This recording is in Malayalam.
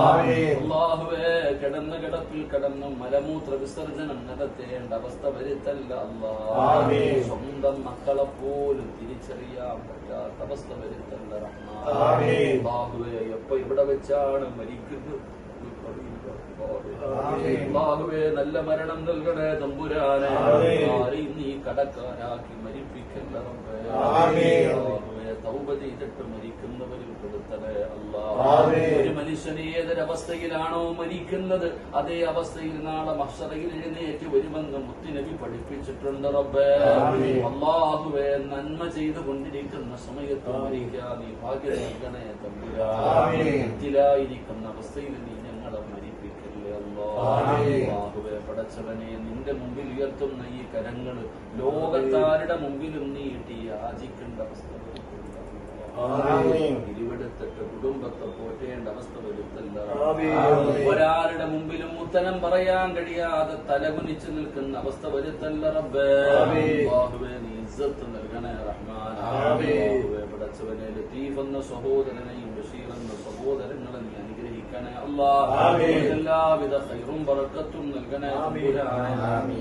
അള്ളാഹുവേ കിടന്ന കിടപ്പിൽ കിടന്ന് മലമൂത്ര വിസർജനം നടത്തേണ്ട അവസ്ഥ വരുത്തല്ല അല്ലാഹ്. സ്വന്തം മക്കളെ പോലും തിരിച്ചറിയാൻ പറ്റാത്ത അവസ്ഥ വരുത്തല്ല റഹ്മാൻ. അള്ളാഹുവേ എപ്പോ ഇവിടെ വെച്ചാണ് മരിക്കുന്നത് അല്ലാഹുവേ നല്ല മരണം നൽകണേ തമ്പുരാനെ. ആരെയും നീ കടക്കാരാക്കി മരിപ്പിക്കല്ല റബ്ബേ. അല്ലാഹുവേ തൗബ ചെയ്തിട്ട് മരിക്കുന്നവരിൽ പെടുത്തണേ അല്ലാഹ്. ഒരു മനുഷ്യന് ഏതൊരവസ്ഥയിലാണോ മരിക്കുന്നത് അതേ അവസ്ഥയിൽ നാളെ മഹ്ശറയിൽ എഴുന്നേറ്റ് വരുമെന്ന് മുത്തുനബി പഠിപ്പിച്ചിട്ടുണ്ട് റബ്ബേ. അല്ലാഹുവേ നന്മ ചെയ്തുകൊണ്ടിരിക്കുന്ന സമയത്ത് മരിക്കാൻ നീ ഭാഗ്യം നൽകണേ തമ്പുരാനെ. തെറ്റിലായിരിക്കുന്ന അവസ്ഥയിൽ നീ ഞങ്ങളെ മരിപ്പിക്കല്ലേ അല്ലാഹുവേ. പടച്ചവനെ നിന്റെ മുമ്പിൽ ഉയർത്തുന്ന ഈ കരങ്ങള് ലോകത്താരുടെ മുമ്പിലും നീട്ടി യാചിക്കേണ്ട അവസ്ഥ ഇരുവെടുത്തിട്ട് കുടുംബത്തെ പോറ്റേണ്ട അവസ്ഥ വരുത്തല്ല. ഒരാളുടെ മുമ്പിലും ഉത്തരം പറയാൻ കഴിയാതെ തലകുനിച്ചു നിൽക്കുന്ന അവസ്ഥ വരുത്തല്ല റബ്ബേ. അല്ലാഹുവേ നീ ഇസ്സത്ത് നൽകണേ റഹ്മാൻ. പടച്ചവനെ ലത്തീഫ് എന്ന സഹോദരനെയും ബഷീർ എന്ന സഹോദരങ്ങളെ നീ അനുഗ്രഹിക്കണേ അല്ലാഹ്. എല്ലാവിധ ഖൈറും ബറക്കത്തും നൽകണേ തമ്പുരാനെ.